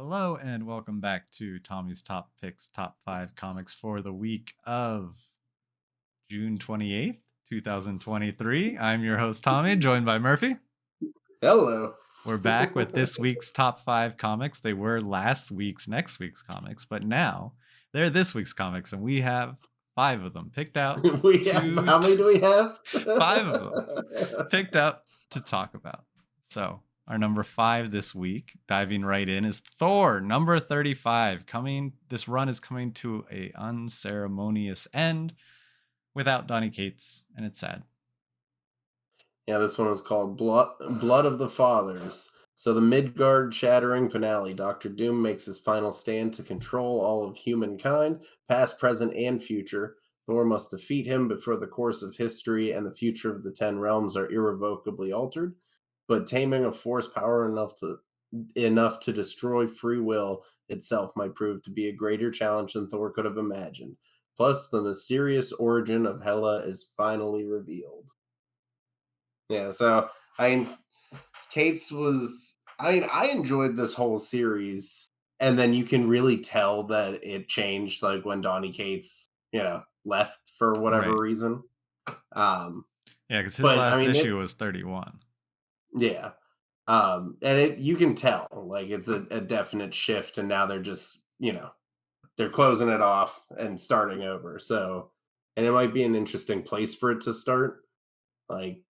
Hello and welcome back to Tommy's Top Picks, Top 5 Comics for the week of June 28th, 2023. I'm your host, Tommy, joined by Murphy. Hello. We're back with this week's top 5 comics. They were next week's comics, but now they're this week's comics, and we have 5 of them picked out. How many do we have? 5 of them picked out to talk about. So, our number 5 this week, diving right in, is Thor, number 35. This run is coming to a unceremonious end without Donny Cates, and it's sad. Yeah, this one was called Blood of the Fathers. So the Midgard shattering finale. Dr. Doom makes his final stand to control all of humankind, past, present, and future. Thor must defeat him before the course of history and the future of the Ten Realms are irrevocably altered. But taming a force power enough to destroy free will itself might prove to be a greater challenge than Thor could have imagined. Plus, the mysterious origin of Hela is finally revealed. Yeah, so Cates was. I enjoyed this whole series, and then you can really tell that it changed, like when Donny Cates, left for whatever reason. Yeah, because his last issue was 31. Yeah. And you can tell, like, it's a definite shift, and now they're just, they're closing it off and starting over. So, and it might be an interesting place for it to start. Like,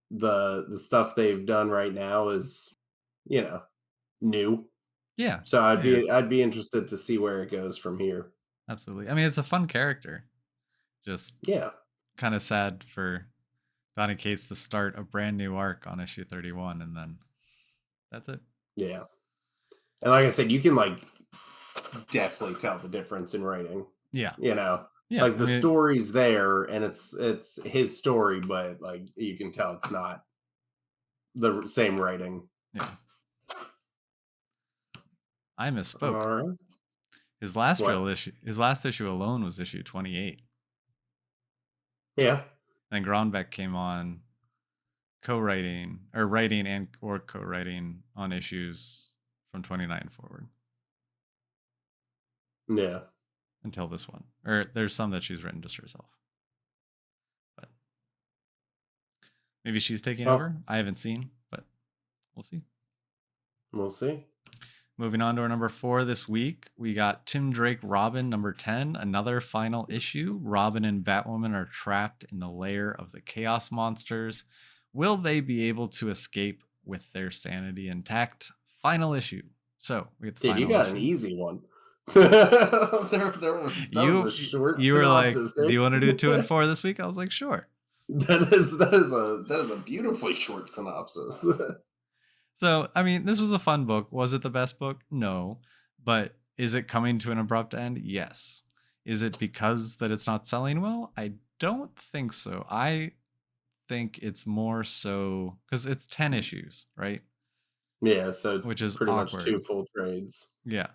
the stuff they've done right now is, new. Yeah. So I'd be interested to see where it goes from here. Absolutely. I mean, it's a fun character. Just kind of sad for Donny Cates to start a brand new arc on issue 31, and then that's it. Yeah. And like I said, you can definitely tell the difference in writing. Yeah. Yeah, like the story's there and it's his story, but like you can tell it's not the same writing. Yeah. I misspoke. All right. His last issue alone was issue 28. Yeah. And Grauenbeck came on co-writing or writing and or co-writing on issues from 29 forward. Yeah. Until this one. Or there's some that she's written just herself. But maybe she's taking over. I haven't seen, but we'll see. We'll see. Moving on to our number 4 this week, we got Tim Drake Robin, number 10, another final issue. Robin and Batwoman are trapped in the lair of the Chaos Monsters. Will they be able to escape with their sanity intact? Final issue. So we get the final you got issue. An easy one. You were like, do you want to do 2 and 4 this week? I was like, sure. That is a beautifully short synopsis. So, I mean, this was a fun book. Was it the best book? No. But is it coming to an abrupt end? Yes. Is it because that it's not selling well? I don't think so. I think it's more so because it's 10 issues, right? Yeah, so which is pretty awkward. Much 2 full trades. Yeah.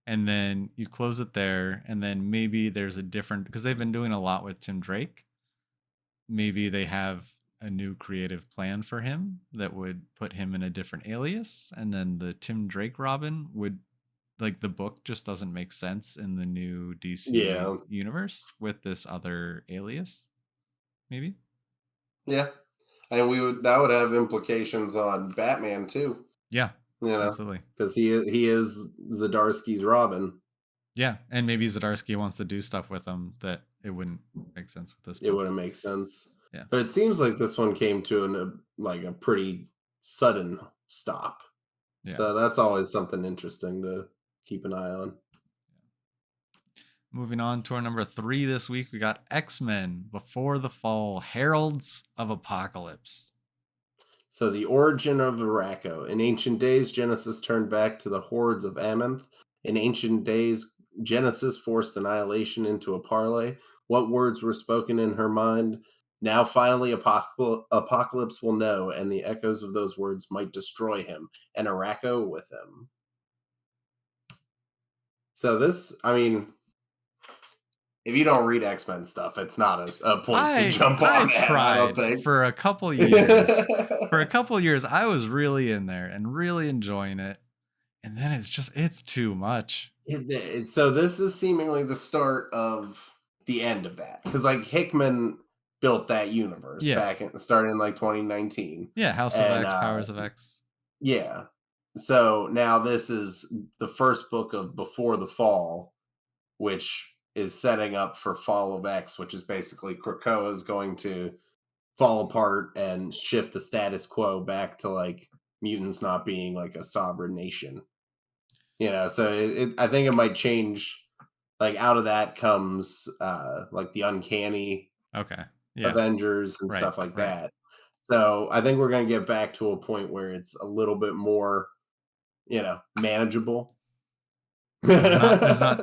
And then you close it there, and then maybe there's a different, because they've been doing a lot with Tim Drake. Maybe they have a new creative plan for him that would put him in a different alias, and then the Tim Drake Robin would, like, the book just doesn't make sense in the new DC universe with this other alias. Maybe. Yeah, and that would have implications on Batman too. Yeah, absolutely, because he is Zdarsky's Robin. Yeah, and maybe Zdarsky wants to do stuff with him that it wouldn't make sense with this book. It wouldn't make sense. Yeah, but it seems like this one came to a pretty sudden stop. Yeah. So that's always something interesting to keep an eye on. Moving on to our number 3 this week, we got X-Men Before the Fall, Heralds of Apocalypse. So the origin of Araco. In ancient days, Genesis turned back to the hordes of Amenth. In ancient days, Genesis forced annihilation into a parley. What words were spoken in her mind? Now finally Apocalypse will know, and the echoes of those words might destroy him, and Araco with him. So this, I mean, if you don't read X-Men stuff, it's not a point to jump on. I tried for a couple years. For a couple years, I was really in there and really enjoying it. And then it's too much. So this is seemingly the start of the end of that, because like Hickman built that universe Yeah. back in starting in like 2019, Yeah, House of and X, Powers of X. yeah. So now this is the first book of Before the Fall, which is setting up for Fall of X, which is basically Krakoa is going to fall apart and shift the status quo back to like mutants not being like a sovereign nation. So I think it might change. Like out of that comes like the uncanny Okay. Yeah. Avengers and Right. stuff like Right. that. So I think we're gonna get back to a point where it's a little bit more, manageable. Yeah,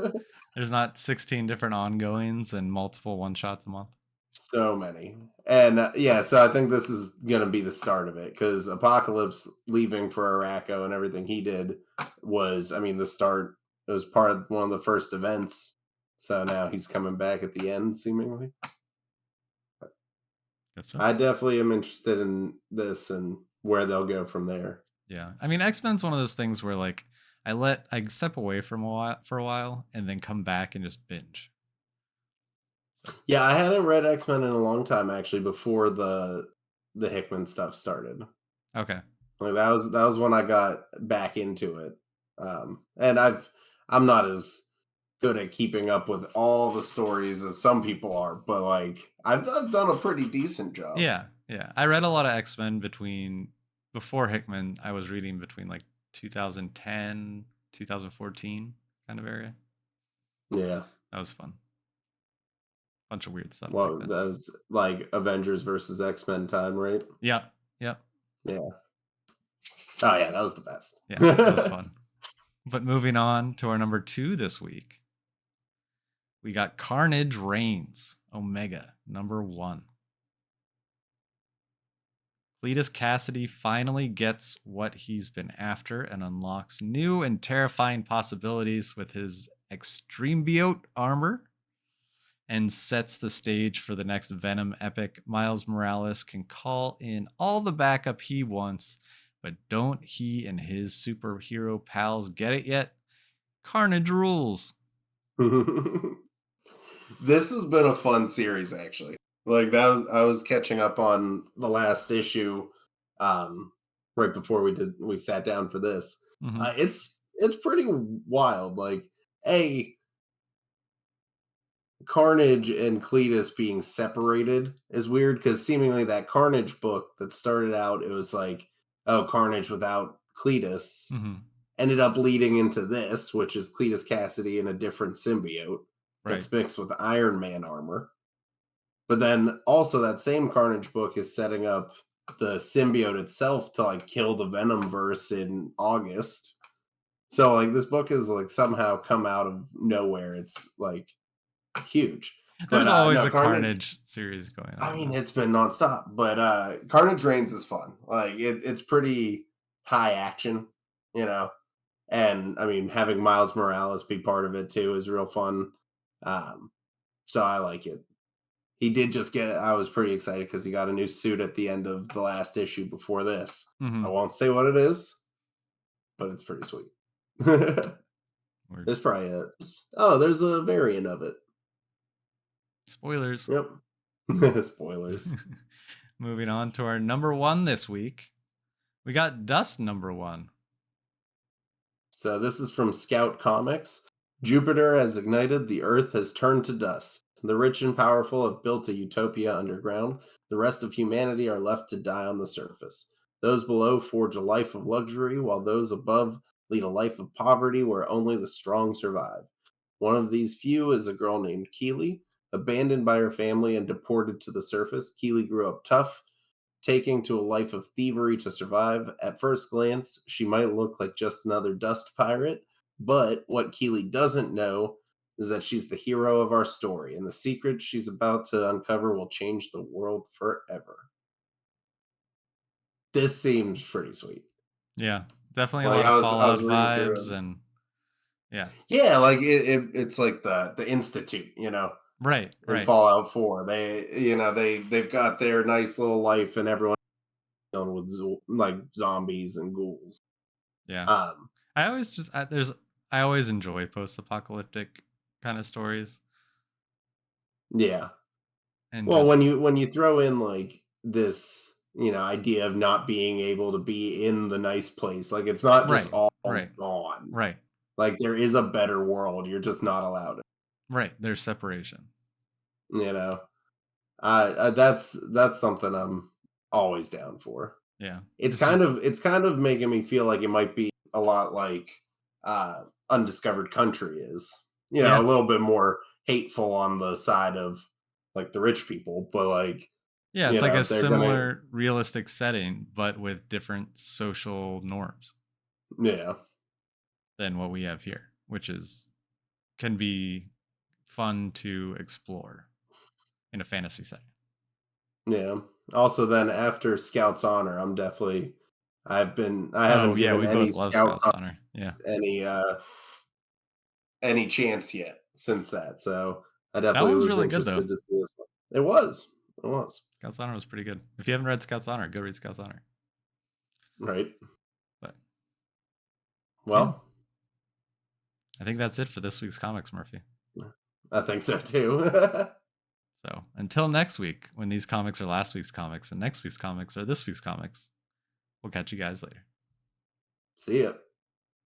there's not 16 different ongoings and multiple one shots a month. So many. And yeah, so I think this is going to be the start of it, because Apocalypse leaving for Araco and everything he did was, I mean, the start. It was part of one of the first events. So now he's coming back at the end, seemingly. Guess so. I definitely am interested in this and where they'll go from there. Yeah. I mean, X-Men's one of those things where like I step away from a while for a while and then come back and just binge. So Yeah, I hadn't read X-Men in a long time actually before the Hickman stuff started. okay. Like that was when I got back into it. And I'm not as good at keeping up with all the stories as some people are, but like I've done a pretty decent job. Yeah. Yeah. I read a lot of X-Men before Hickman. I was reading between like 2010, 2014 kind of area. Yeah. That was fun. Bunch of weird stuff back Well, then. that was like Avengers versus X-Men time, right? Yeah. Yeah. Yeah. Oh yeah, that was the best. Yeah. That was fun. But moving on to our number 2 this week, we got Carnage Reigns, Omega, number 1. Cletus Cassidy finally gets what he's been after and unlocks new and terrifying possibilities with his Extremebiote armor and sets the stage for the next Venom epic. Miles Morales can call in all the backup he wants, but don't he and his superhero pals get it yet? Carnage rules. This has been a fun series actually. Like that was I was catching up on the last issue right before we sat down for this. Hmm. It's pretty wild. Like a Carnage and Cletus being separated is weird, because seemingly that Carnage book that started out, it was like, oh, Carnage without Cletus, Hmm. ended up leading into this, which is Cletus Cassidy in a different symbiote Right. that's mixed with Iron Man armor. But then also that same Carnage book is setting up the symbiote itself to like kill the Venom verse in August. So like this book is like somehow come out of nowhere. It's like huge. But There's always no, a Carnage, Carnage series going I on, mean, though. it's been nonstop. But Carnage Reigns is fun. Like it's pretty high action, you know. And I mean, having Miles Morales be part of it too is real fun. Um, so I like it. He did just get I was pretty excited because he got a new suit at the end of the last issue before this. I Hmm. won't say what it is, but it's pretty sweet. Word. There's probably there's a variant of it. Spoilers. Yep. Spoilers. Moving on to our number 1 this week. We got Dust number 1. So this is from Scout Comics. Jupiter has ignited, the Earth has turned to dust. The rich and powerful have built a utopia underground. The rest of humanity are left to die on the surface. Those below forge a life of luxury, while those above lead a life of poverty where only the strong survive. One of these few is a girl named Keely. Abandoned by her family and deported to the surface, Keely grew up tough, taking to a life of thievery to survive. At first glance, she might look like just another dust pirate, but what Keely doesn't know is that she's the hero of our story, and the secret she's about to uncover will change the world forever. This seems pretty sweet. Yeah, definitely a Like lot of I was Fallout reading through vibes it. and yeah. Yeah, like it's like the institute, Right, in right. Fallout 4. They've got their nice little life, and everyone dealing with like zombies and ghouls. Yeah. Um, I always just I always enjoy post-apocalyptic kind of stories Yeah. and Well, just when you throw in like this, idea of not being able to be in the nice place, like it's not just right, all right, gone. right, Like there is a better world. You're just not allowed it. right. There's separation. You know, that's something I'm always down for. Yeah, It's it's just it's kind of making me feel like it might be a lot like Undiscovered Country is. A yeah, little bit more hateful on the side of like the rich people, but like yeah. It's like a they're gonna similar realistic setting, but with different social norms yeah. than what we have here, which is can be fun to explore in a fantasy setting. Yeah. Also, then after Scouts Honor, I Oh haven't yeah, given we any both love Scouts Scout's Honor. Yeah, any chance yet since that. So I that definitely one's was really good though. interested to see this one. It was. It was. Scout's Honor was pretty good. If you haven't read Scout's Honor, go read Scout's Honor. Right. But yeah, Well, I think that's it for this week's comics, Murphy. I think so too. So until next week, when these comics are last week's comics and next week's comics are this week's comics, we'll catch you guys later. See ya.